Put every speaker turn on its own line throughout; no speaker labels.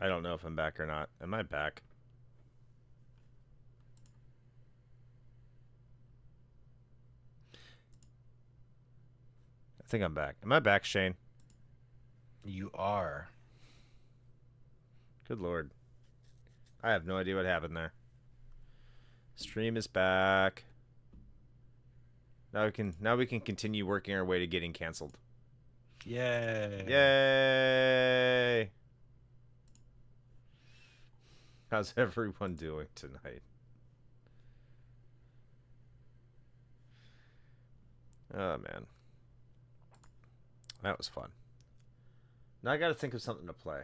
I don't know if I'm back or not. Am I back? I think I'm back. Am I back, Shane?
You are.
Good lord. I have no idea what happened there. Stream is back. Now we can continue working our way to getting canceled.
Yay.
Yay! How's everyone doing tonight? Oh man. That was fun. Now I gotta think of something to play.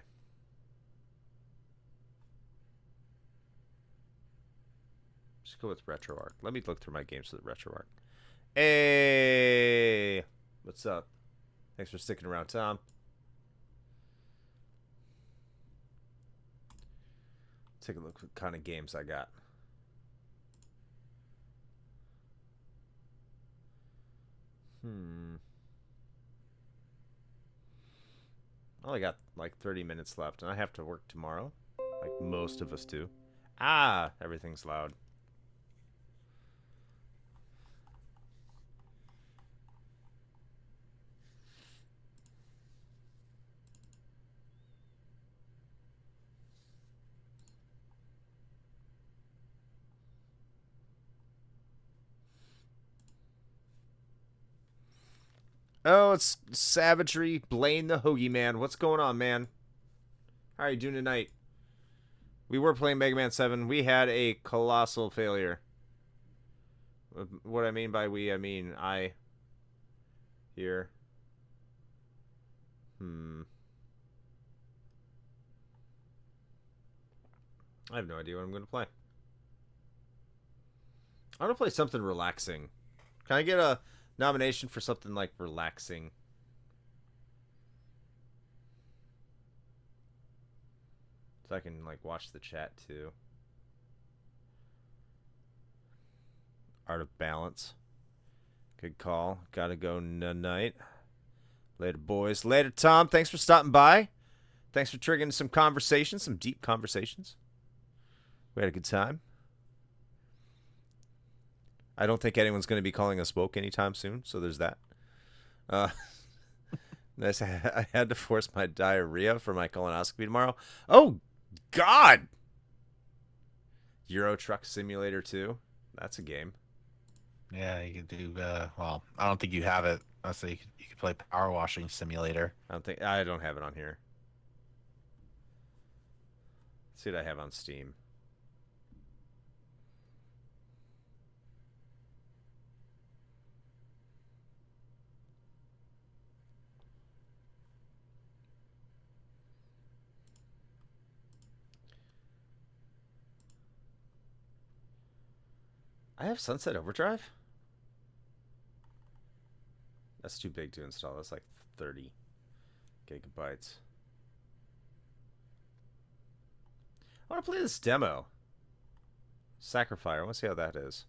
Just go with RetroArch. Let me look through my games with RetroArch. Hey! What's up? Thanks for sticking around, Tom. Take a look what kind of games I got. I only got like 30 minutes left, and I have to work tomorrow. Like most of us do. Ah! Everything's loud. Oh, it's Savagery, Blaine the Hoagie Man. What's going on, man? How are you doing tonight? We were playing Mega Man 7. We had a colossal failure. What I mean by we, I mean I. Here. I have no idea what I'm going to play. I want to play something relaxing. Can I get a nomination for something like relaxing? So I can like watch the chat too. Art of Balance. Good call. Gotta go tonight. Later, boys. Later, Tom. Thanks for stopping by. Thanks for triggering some conversations, some deep conversations. We had a good time. I don't think anyone's going to be calling us woke anytime soon, so there's that. Nice. I had to force my diarrhea for my colonoscopy tomorrow. Oh, God! Euro Truck Simulator 2. That's a game.
Yeah, you could do. Well, I don't think you have it. I say you could play Power Washing Simulator.
I don't have it on here. Let's see what I have on Steam. I have Sunset Overdrive? That's too big to install. That's like 30 gigabytes. I want to play this demo. Sacrifice. I want to see how that is.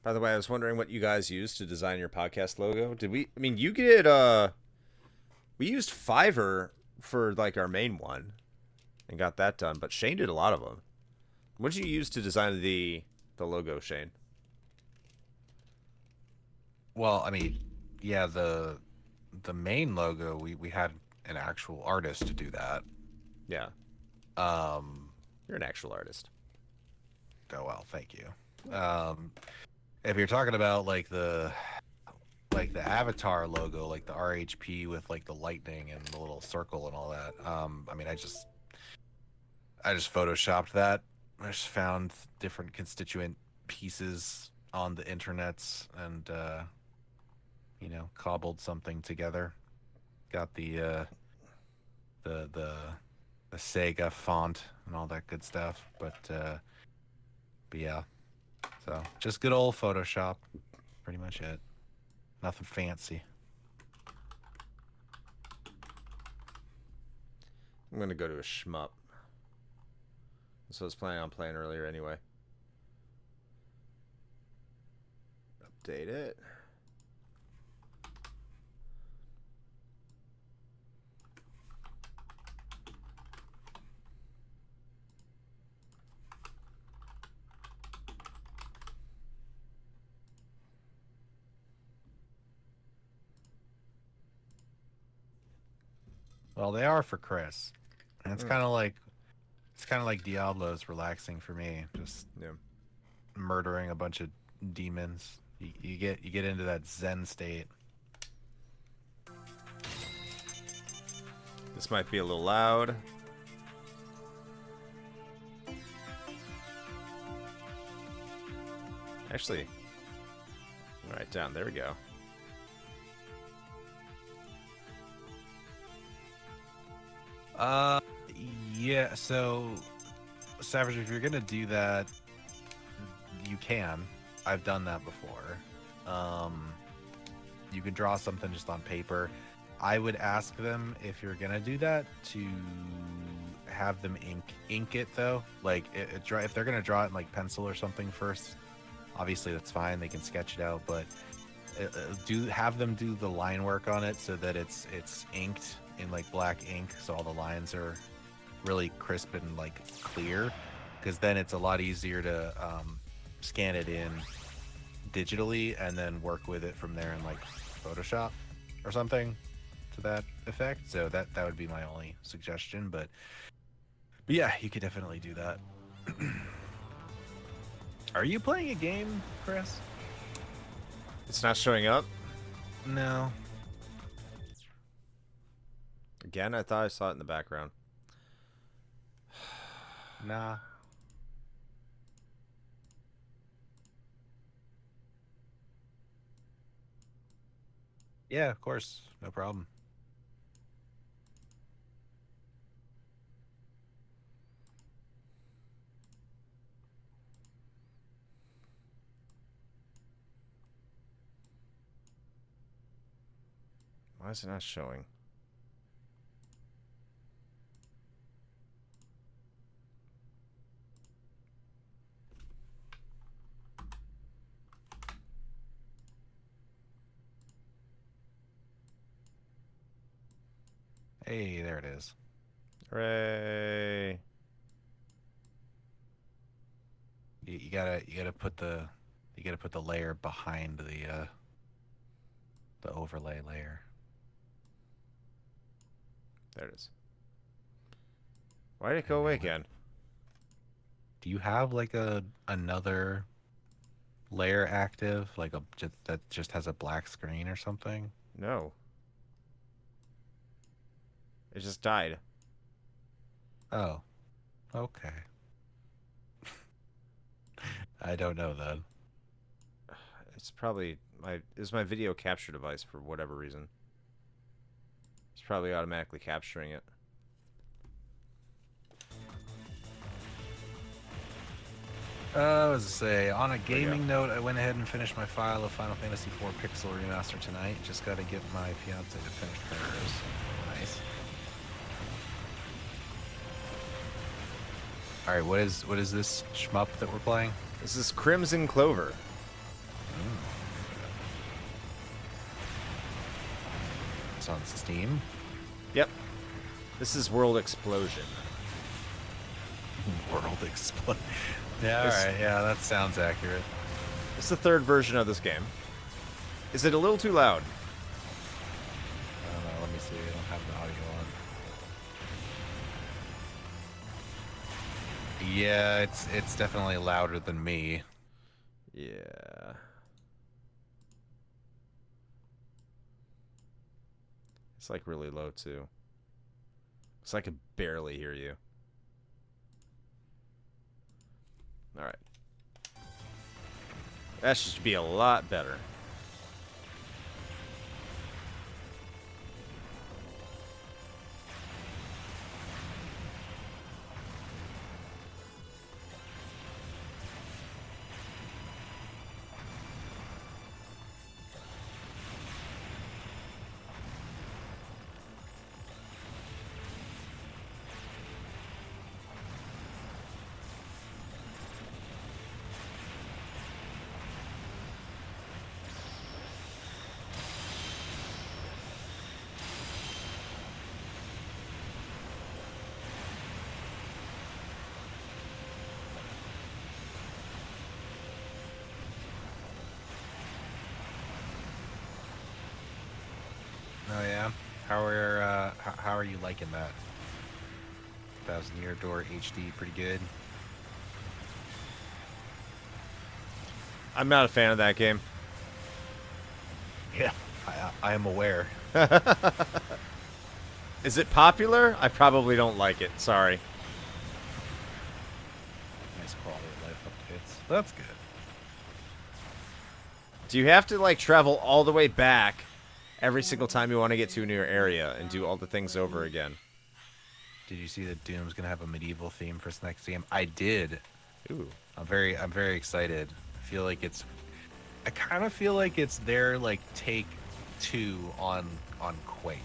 By the way, I was wondering what you guys used to design your podcast logo. Did we? I mean, you did. We used Fiverr for like our main one, and got that done. But Shane did a lot of them. What did you use to design the logo, Shane?
Well, I mean, yeah, the main logo we had an actual artist to do that.
Yeah. You're an actual artist.
Oh well, thank you. If you're talking about like the avatar logo, like the RHP with like the lightning and the little circle and all that, I mean, I just photoshopped that. I just found different constituent pieces on the internets and cobbled something together. Got the Sega font and all that good stuff, but yeah. So just good old Photoshop, pretty much it. Nothing fancy.
I'm gonna go to a shmup. So I was planning on playing earlier anyway. Update it.
Well, they are for Chris. And it's
Mm.
kind of like Diablo's relaxing for me. Just
Yeah.
murdering a bunch of demons. You get into that Zen state.
This might be a little loud. Actually, right down. There we go.
Yeah. So, Savage, if you're gonna do that, you can. I've done that before. You can draw something just on paper. I would ask them, if you're gonna do that, to have them ink it though. Like if they're gonna draw it in like pencil or something first, obviously that's fine. They can sketch it out, but have them do the line work on it so that it's inked in like black ink, so all the lines are really crisp and like clear. Because then it's a lot easier to scan it in digitally and then work with it from there in like Photoshop or something to that effect. So that would be my only suggestion, but yeah, you could definitely do that. Are you playing a game, Chris?
It's not showing up.
No.
Again, I thought I saw it in the background.
Nah. Yeah, of course. No problem.
Why is it not showing?
Hey, there it is.
Hooray!
You gotta put the layer behind the overlay layer.
There it is. Why did it go away again?
Do you have like another layer active, like that just has a black screen or something?
No. It just died.
Oh, okay. I don't know then.
It's probably my video capture device for whatever reason. It's probably automatically capturing it.
I was to say, on a gaming note, I went ahead and finished my file of Final Fantasy IV Pixel Remaster tonight. Just got to get my fiance to finish hers. Nice. All right, what is this shmup that we're playing?
This is Crimzon Clover.
It's on Steam.
Yep. This is World Explosion.
World Explode. Yeah, alright, yeah, that sounds accurate.
It's the third version of this game. Is it a little too loud?
I don't know, let me see. I don't have the audio on. Yeah, it's definitely louder than me.
Yeah. It's like really low too. It's like I can barely hear you. Alright. That should be a lot better.
how are you liking that? 1000-Year Door HD, pretty good.
I'm not a fan of that game.
Yeah, I am aware.
Is it popular? I probably don't like it. Sorry.
Nice quality of life updates. That's good.
Do you have to like travel all the way back every single time you want to get to a new area and do all the things over again?
Did you see that Doom's gonna have a medieval theme for its next game? I did.
Ooh.
I'm very excited. I kind of feel like it's their like take two on Quake.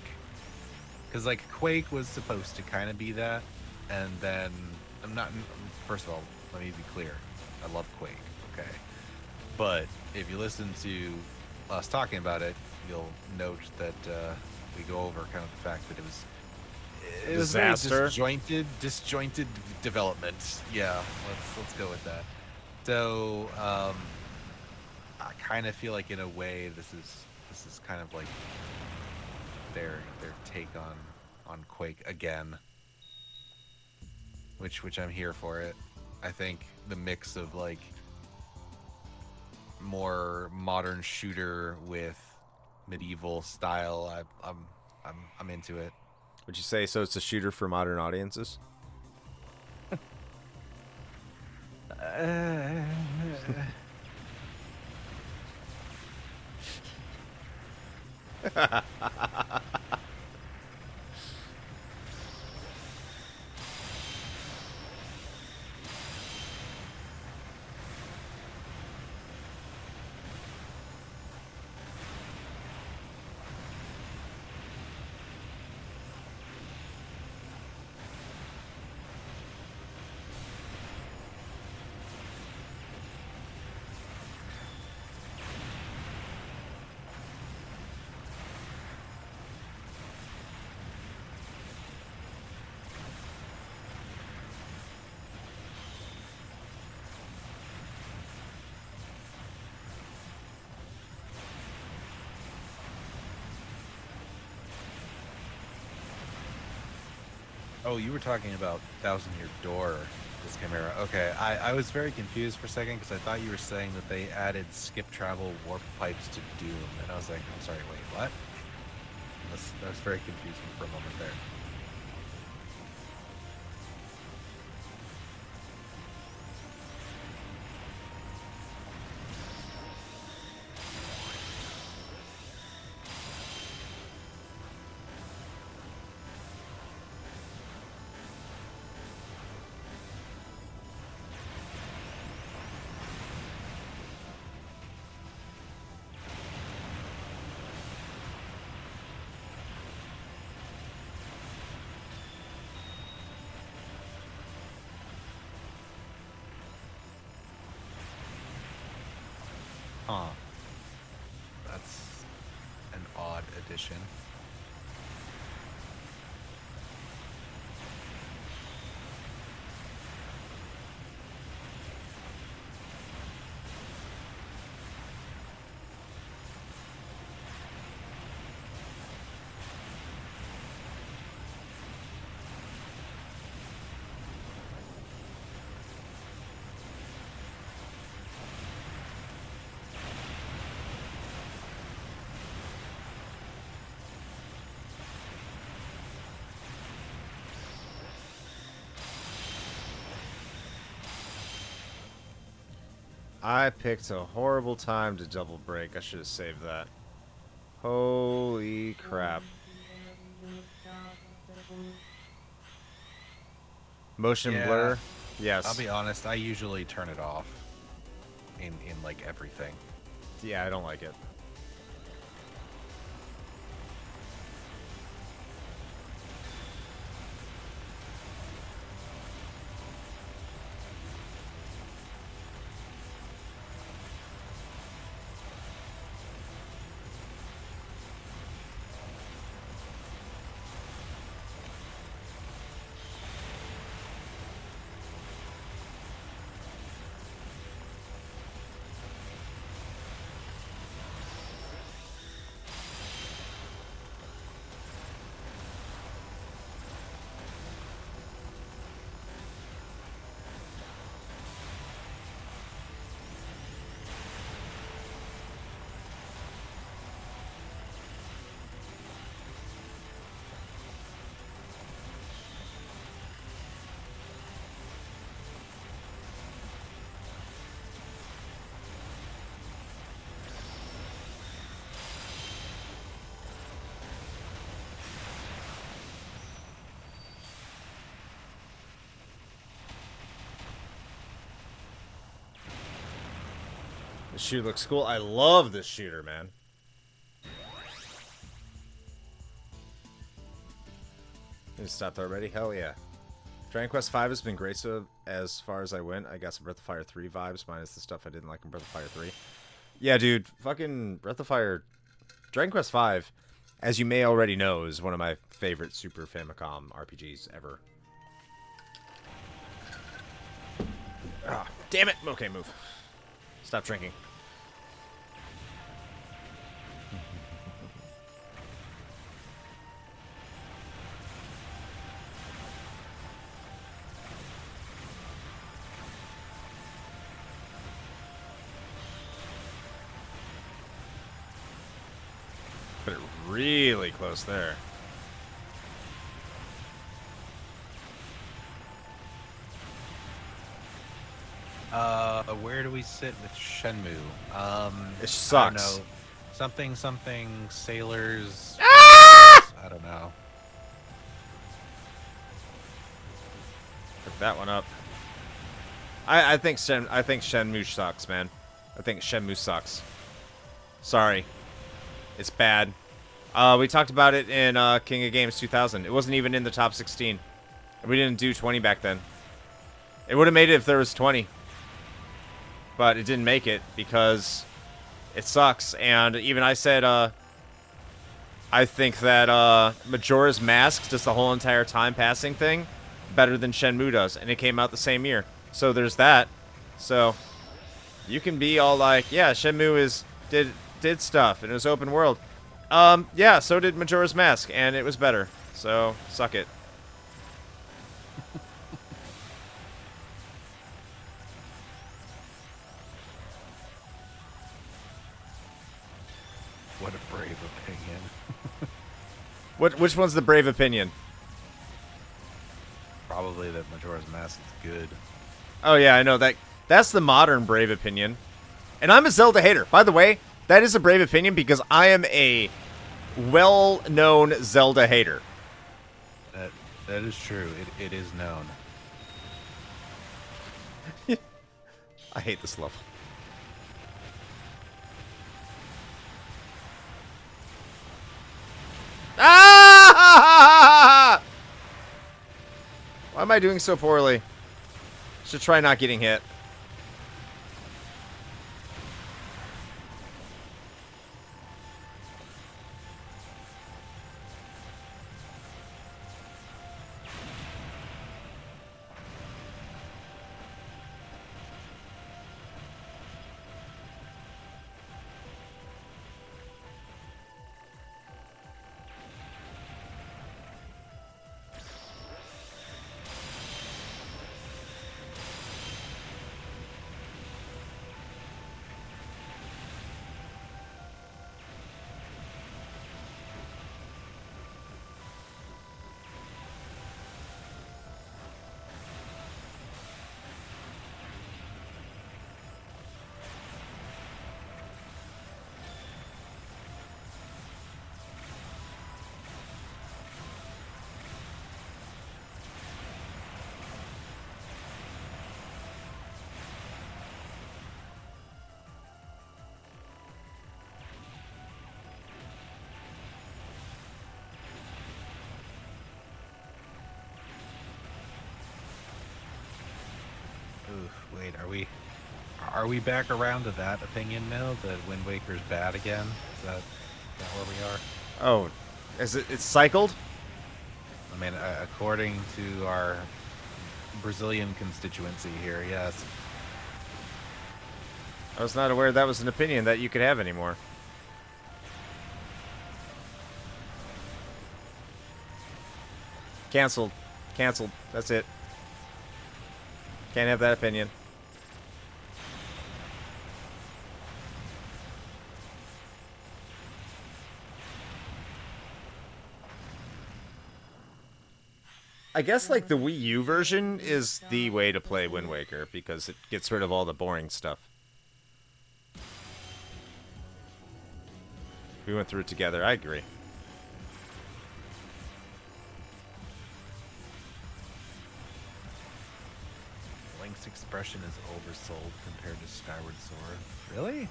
Because like Quake was supposed to kind of be that, and then I'm not. First of all, let me be clear. I love Quake. Okay, but if you listen to us talking about it, you'll note that we go over kind of the fact that it was very disjointed development. Yeah, let's go with that. So I kind of feel like in a way this is kind of like their take on Quake again, which I'm here for it. I think the mix of like more modern shooter with medieval style, I'm into it.
Would you say so? It's a shooter for modern audiences.
Oh, you were talking about 1000-Year Door, this Chimera. Okay, I was very confused for a second because I thought you were saying that they added skip travel warp pipes to Doom, and I was like, I'm sorry, wait, what? That was very confusing for a moment there. Huh. That's an odd addition.
I picked a horrible time to double break. I should have saved that. Holy crap. Motion
Yeah,
blur? Yes.
I'll be honest, I usually turn it off in like everything.
Yeah, I don't like it. The shoe looks cool. I love this shooter, man. Did stop there already? Hell yeah. Dragon Quest V has been great so as far as I went. I got some Breath of Fire 3 vibes, minus the stuff I didn't like in Breath of Fire 3. Yeah, dude. Fucking Breath of Fire... Dragon Quest V, as you may already know, is one of my favorite Super Famicom RPGs ever. Ah, damn it! Okay, move. Stop drinking. Put it really close there.
Where do we sit with Shenmue?
It sucks.
I don't know. Something sailors.
Ah!
I don't know.
Pick that one up. I think Shenmue sucks, man. I think Shenmue sucks. Sorry. It's bad. We talked about it in King of Games 2000. It wasn't even in the top 16. We didn't do 20 back then. It would have made it if there was 20. But it didn't make it because it sucks. And even I said, I think that Majora's Mask does the whole entire time passing thing better than Shenmue does. And it came out the same year. So there's that. So you can be all like, yeah, Shenmue did stuff and it was open world. Yeah, so did Majora's Mask, and it was better. So, suck it.
What a brave opinion.
Which one's the brave opinion?
Probably that Majora's Mask is good.
Oh yeah, I know that. That's the modern brave opinion. And I'm a Zelda hater. By the way, that is a brave opinion because I am a well-known Zelda hater.
That is true. It is known.
I hate this level. Ah! Why am I doing so poorly? Should try not getting hit.
Oof, wait, are we back around to that opinion now? That Wind Waker's bad again? Is that where we are?
Oh, it's cycled?
I mean, according to our Brazilian constituency here, yes.
I was not aware that was an opinion that you could have anymore. Cancelled. Cancelled. That's it. Can't have that opinion. I guess like the Wii U version is the way to play Wind Waker because it gets rid of all the boring stuff. We went through it together. I agree.
Link's expression is oversold compared to Skyward Sword. Really?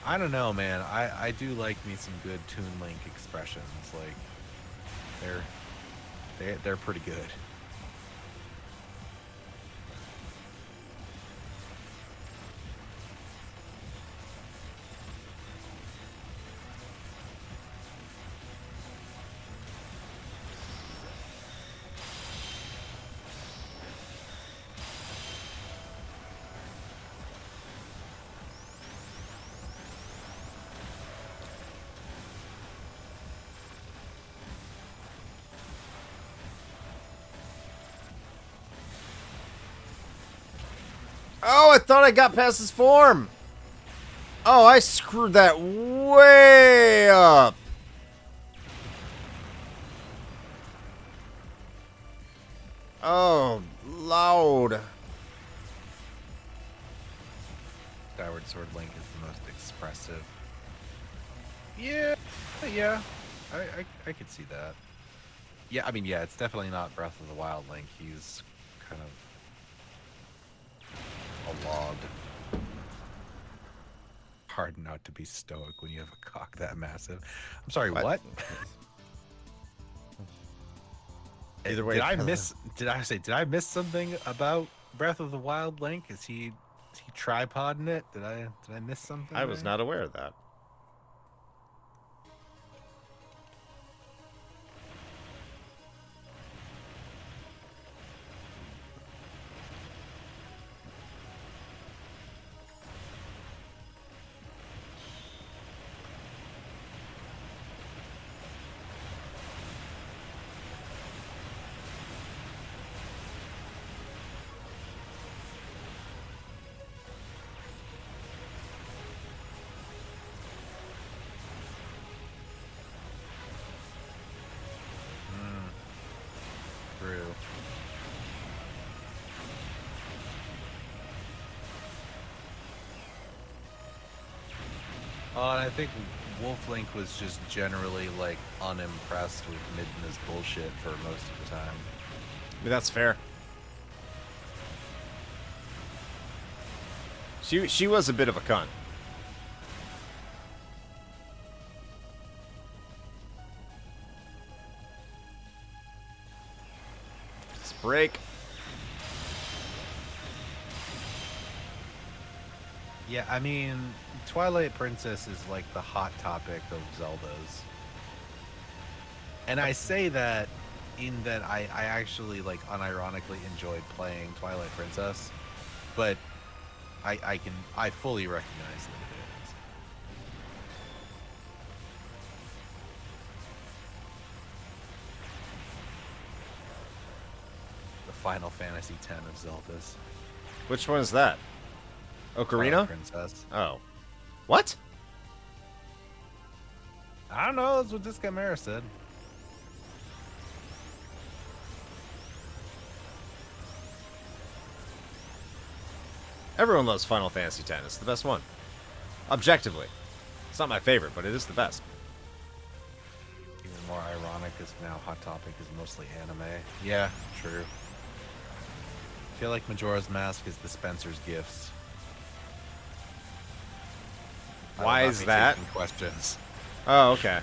I don't know, man. I do like me some good Toon Link expressions. Like, they're pretty good.
Oh, I thought I got past his form. Oh, I screwed that way up. Oh, loud.
Skyward Sword Link is the most expressive. Yeah, yeah. I could see that. Yeah, I mean, yeah, it's definitely not Breath of the Wild Link. He's kind of a log. Hard not to be stoic when you have a cock that massive. I'm sorry, what?
Either way,
did I miss something about Breath of the Wild Link? Is he tripoding it? Did I miss something?
I was not aware of that.
True. And I think Wolf Link was just generally like unimpressed with Midna's bullshit for most of the time.
I mean, that's fair. She was a bit of a cunt. Just break.
Yeah, I mean, Twilight Princess is like the hot topic of Zeldas. And I say that in that I actually like unironically enjoyed playing Twilight Princess, but I fully recognize that it is. The Final Fantasy X of Zeldas.
Which one is that? Ocarina?
Twilight Princess.
Oh. What?
I don't know, that's what this Chimera said.
Everyone loves Final Fantasy X. It's the best one. Objectively. It's not my favorite, but it is the best.
Even more ironic is now Hot Topic is mostly anime. Yeah, true. I feel like Majora's Mask is the Spencer's Gifts.
Why is that?
Questions.
Oh, okay.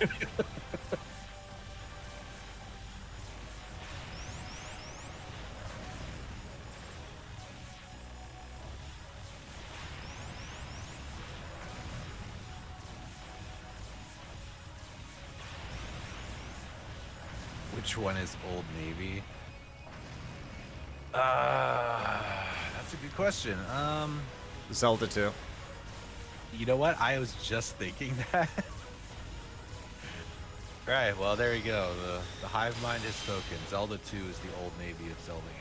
Which one is Old Navy? That's a good question.
Zelda 2.
You know what? I was just thinking that. Right, well, there you go. The hive mind has spoken. Zelda 2 is the Old Navy of Zelda games.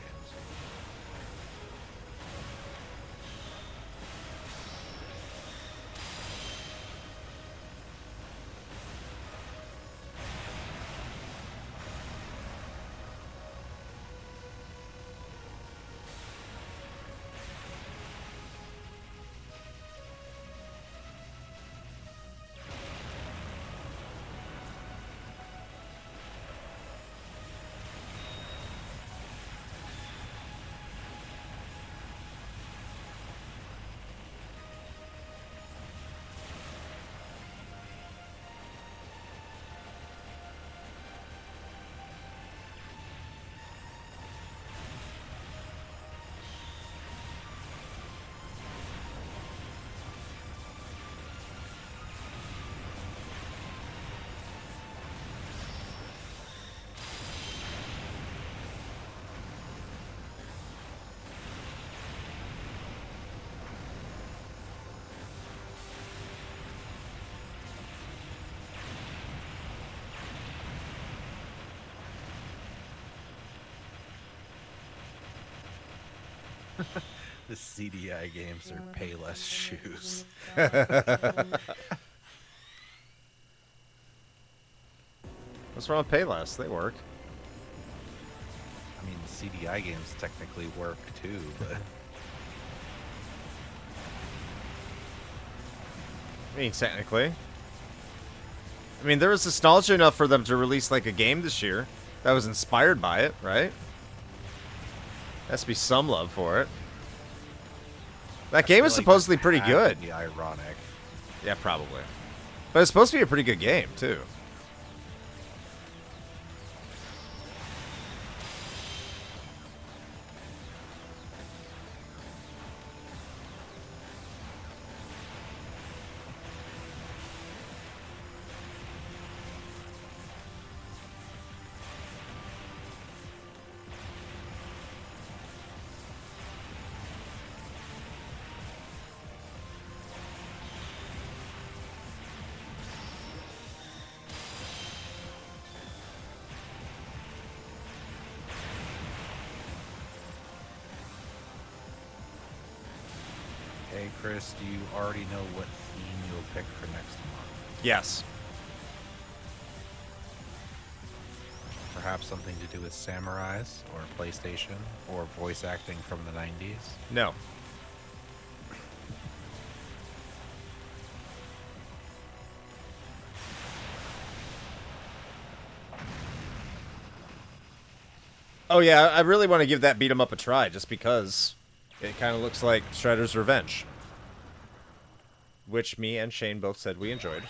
The CDI games are Payless shoes.
What's wrong with Payless? They work.
I mean, the CDI games technically work too, but
I mean, technically. I mean, there was nostalgia enough for them to release, like, a game this year that was inspired by it, right? Has to be some love for it. That game is supposedly pretty good.
be ironic.
Yeah, probably. But it's supposed to be a pretty good game, too.
Hey, Chris, do you already know what theme you'll pick for next month?
Yes.
Perhaps something to do with samurais, or PlayStation, or voice acting from the 90s?
No. Oh yeah, I really want to give that beat 'em up a try, just because it kind of looks like Shredder's Revenge, which me and Shane both said we enjoyed.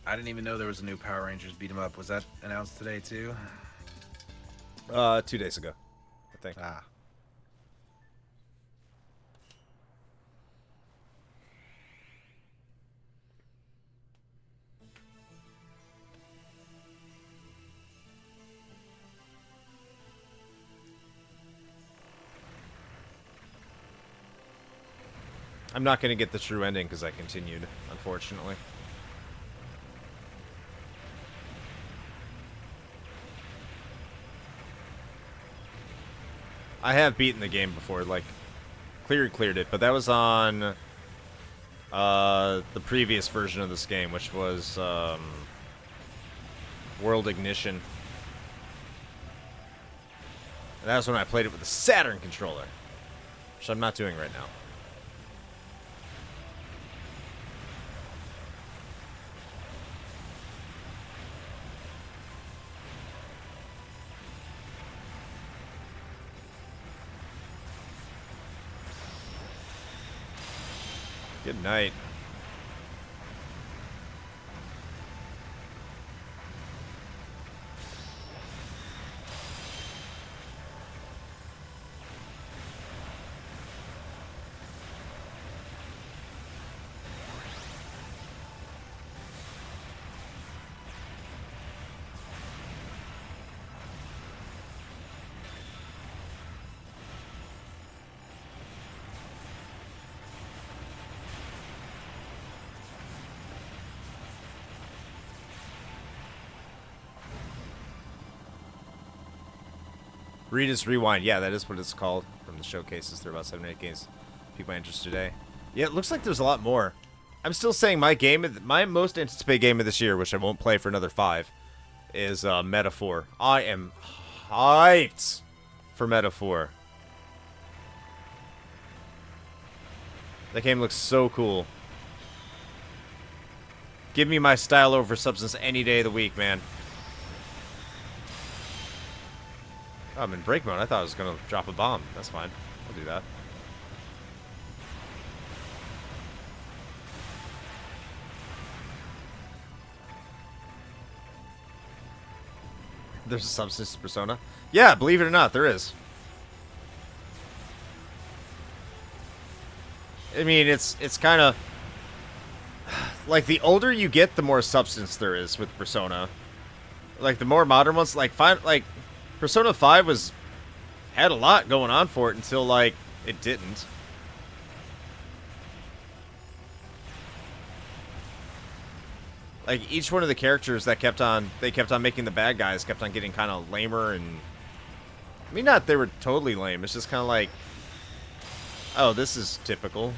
I didn't even know there was a new Power Rangers beat 'em up. Was that announced today too?
2 days ago, I think.
Ah.
I'm not going to get the true ending because I continued, unfortunately. I have beaten the game before, like, cleared it, but that was on the previous version of this game, which was World Ignition. And that was when I played it with the Saturn controller, which I'm not doing right now. Good night. Rita's Rewind. Yeah, that is what it's called from the showcases. There are about 7 or 8 games people interest today. Yeah, it looks like there's a lot more. I'm still saying my most anticipated game of this year, which I won't play for another 5, is Metaphor. I am hyped for Metaphor. That game looks so cool. Give me my style over substance any day of the week, man. Oh, I'm in break mode. I thought I was going to drop a bomb. That's fine. I'll do that. There's a substance to Persona? Yeah, believe it or not, there is. I mean, it's kind of... Like, the older you get, the more substance there is with Persona. Like, the more modern ones, like Persona 5 had a lot going on for it until, like, it didn't. Like, each one of the characters that kept on making the bad guys kept on getting kind of lamer and... I mean, not they were totally lame. It's just kind of like... Oh, this is typical.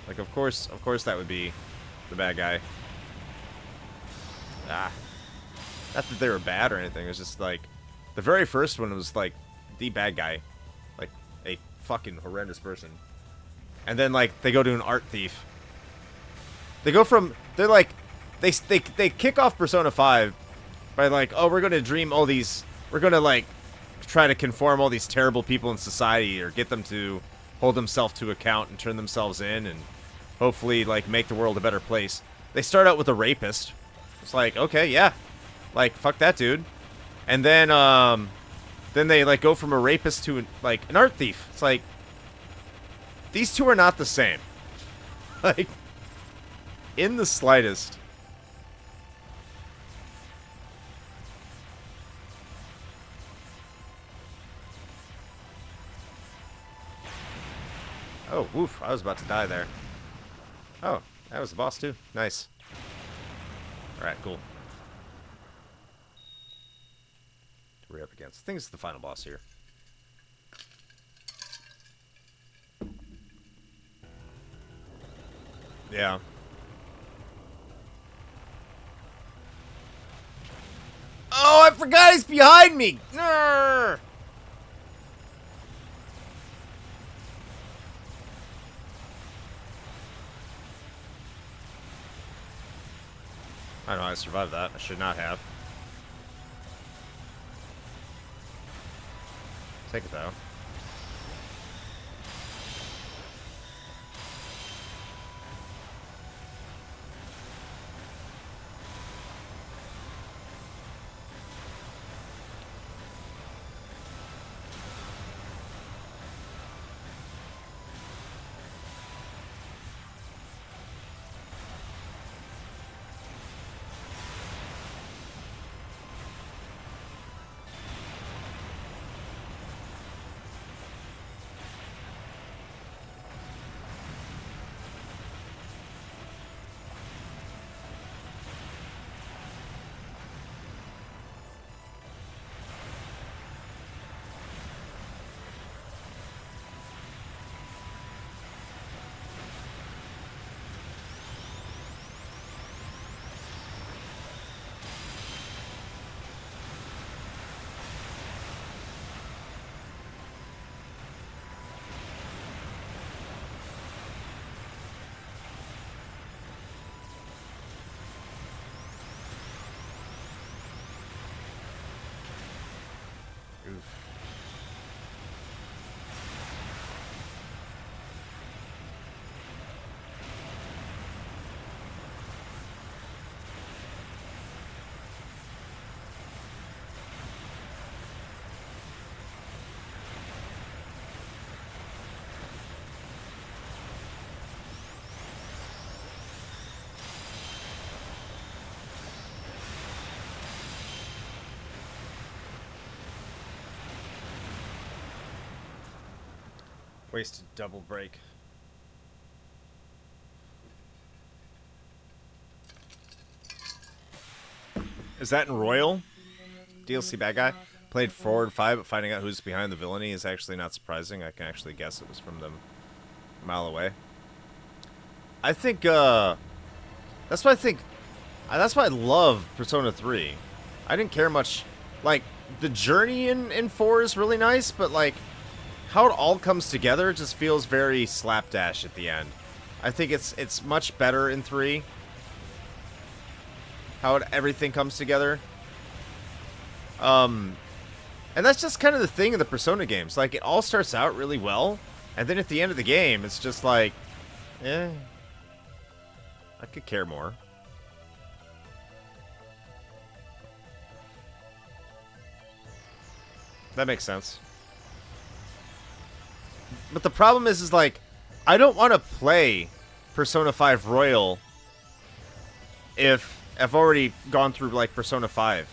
Like, of course that would be the bad guy. Ah. Not that they were bad or anything. It was just, like, the very first one was, like, the bad guy. Like, a fucking horrendous person. And then, like, they go to an art thief. They go from... They're, like... They kick off Persona 5 by, like, oh, we're going to dream all these... We're going to, like, try to conform all these terrible people in society or get them to hold themselves to account and turn themselves in and hopefully, like, make the world a better place. They start out with a rapist. It's like, okay, yeah. Like, fuck that dude. And then they, like, go from a rapist to, like, an art thief. It's like, these two are not the same. Like, in the slightest. Oh, woof. I was about to die there. Oh, that was the boss, too. Nice. Alright, cool. We're up against. I think it's the final boss here. Yeah. Oh, I forgot he's behind me! Grr! I don't know how I survived that. I should not have. Take it, though. Oof. Wasted double break. Is that in Royal? DLC bad guy? Played forward 5, but finding out who's behind the villainy is actually not surprising. I can actually guess it was from them a mile away. I think, that's why I think... That's why I love Persona 3. I didn't care much... Like, the journey in 4 is really nice, but, like... How it all comes together just feels very slapdash at the end. I think it's much better in 3. How everything comes together. And that's just kind of the thing in the Persona games. Like, it all starts out really well, and then at the end of the game, it's just like, I could care more. That makes sense. But the problem is like, I don't want to play Persona 5 Royal if I've already gone through, like, Persona 5.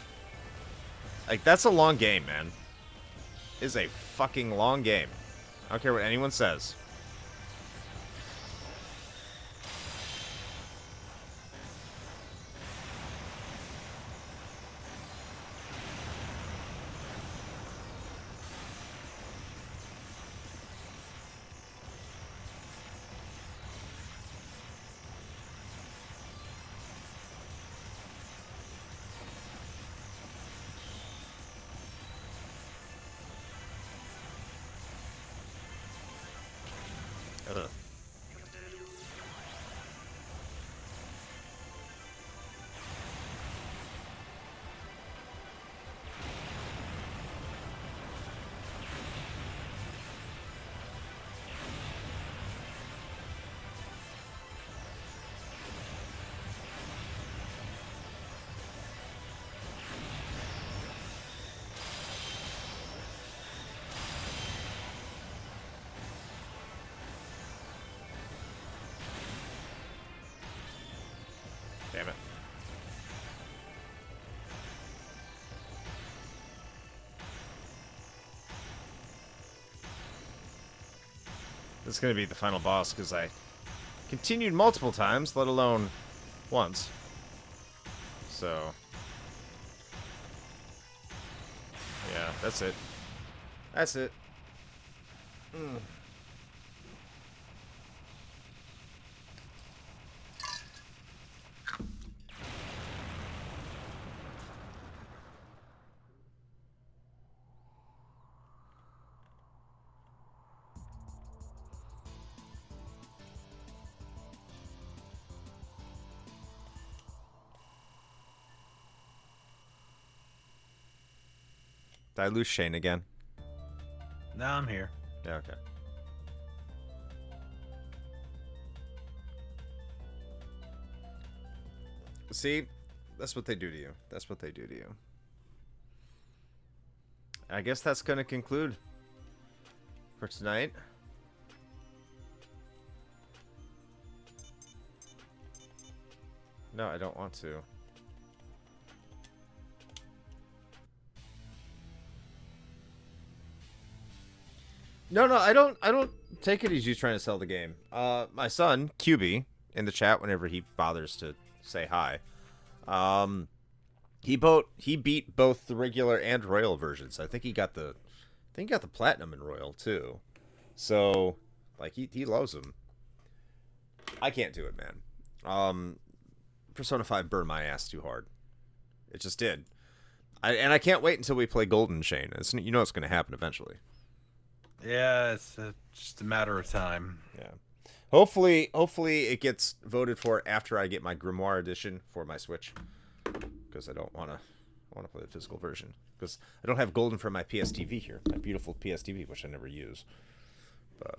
Like, that's a long game, man. It is a fucking long game. I don't care what anyone says. Damn it. This is going to be the final boss because I continued multiple times, let alone once. So, yeah, that's it. That's it. Did I lose Shane again?
No, I'm here.
Yeah, okay. See, that's what they do to you. That's what they do to you. I guess that's going to conclude for tonight. No, I don't want to. No, I don't take it as you trying to sell the game. My son, QB, in the chat whenever he bothers to say hi. He beat both the regular and royal versions. I think he got the platinum and royal too. So, like he loves them. I can't do it, man. Persona 5 burned my ass too hard. It just did. I can't wait until we play Golden, Shane. You know it's going to happen eventually.
Yeah, it's just a matter of time.
Yeah. Hopefully it gets voted for after I get my Grimoire edition for my Switch, because I want to play the physical version, because I don't have Golden for my PSTV here, my beautiful PSTV, which I never use. But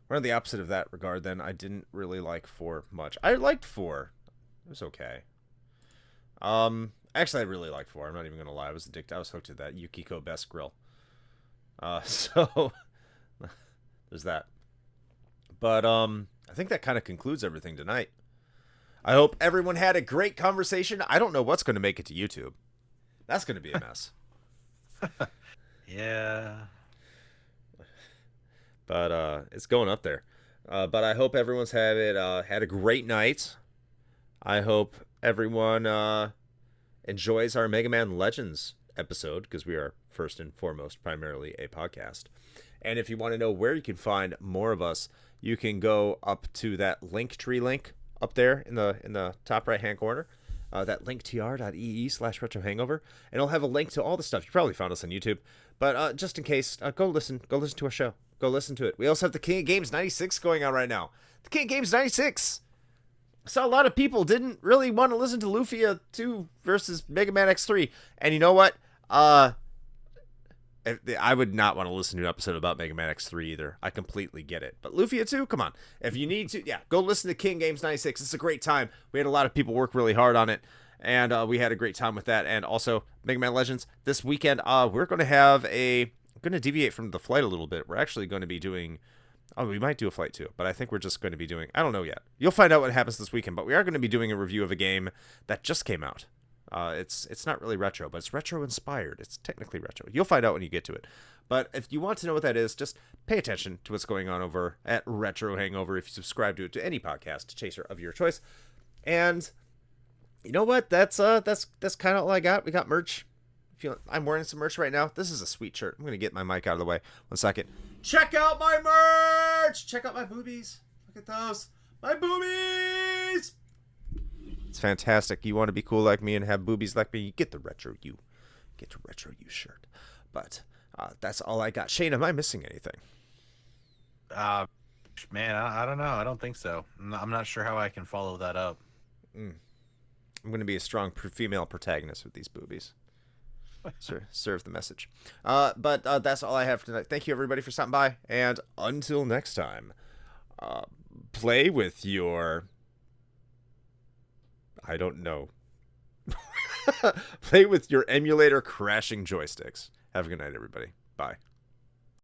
we're on the opposite of that regard. Then I didn't really like 4 much. I liked 4. It was okay. Actually, I really liked 4. I'm not even gonna lie. I was addicted. I was hooked to that Yukiko Best Grill. So there's that. But I think that kind of concludes everything tonight. I hope everyone had a great conversation. I don't know what's going to make it to YouTube. That's going to be a mess.
Yeah.
But it's going up there. But I hope everyone's had a great night. I hope everyone enjoys our Mega Man Legends episode, because we are first and foremost primarily a podcast. And if you want to know where you can find more of us, you can go up to that Linktree link up there in the top right hand corner, that linktr.ee/retrohangover, and it'll have a link to all the stuff. You probably found us on YouTube, but just in case, go listen to our show. Go listen to it. We also have the King of Games 96 going on right now. The King of Games 96. I saw a lot of people didn't really want to listen to Lufia 2 versus Mega Man X3, and you know what? I would not want to listen to an episode about Mega Man X3 either. I completely get it. But Lufia 2, come on. If you need to, yeah, go listen to King Games 96. It's a great time. We had a lot of people work really hard on it, and we had a great time with that. And also, Mega Man Legends, this weekend, we're going to have I'm going to deviate from the flight a little bit. We're actually going to be doing, we might do a flight too, but I think we're just going to be doing, I don't know yet. You'll find out what happens this weekend, but we are going to be doing a review of a game that just came out. It's not really retro, but it's retro inspired. It's technically retro. You'll find out when you get to it. But if you want to know what that is, just pay attention to what's going on over at Retro Hangover if you subscribe to it, to any podcast chaser of your choice. And you know what? That's kind of all I got. We got merch. I'm wearing some merch right now. This is a sweet shirt. I'm gonna get my mic out of the way. 1 second. Check out my merch. Check out my boobies. Look at those. My boobies. It's fantastic. You want to be cool like me and have boobies like me, you get the Retro You. Get the Retro You shirt. But that's all I got. Shane, am I missing anything?
Man, I don't know. I don't think so. I'm not sure how I can follow that up.
I'm going to be a strong female protagonist with these boobies. Serve the message. But that's all I have tonight. Thank you, everybody, for stopping by. And until next time, play with your... I don't know. Play with your emulator crashing joysticks. Have a good night, everybody. Bye.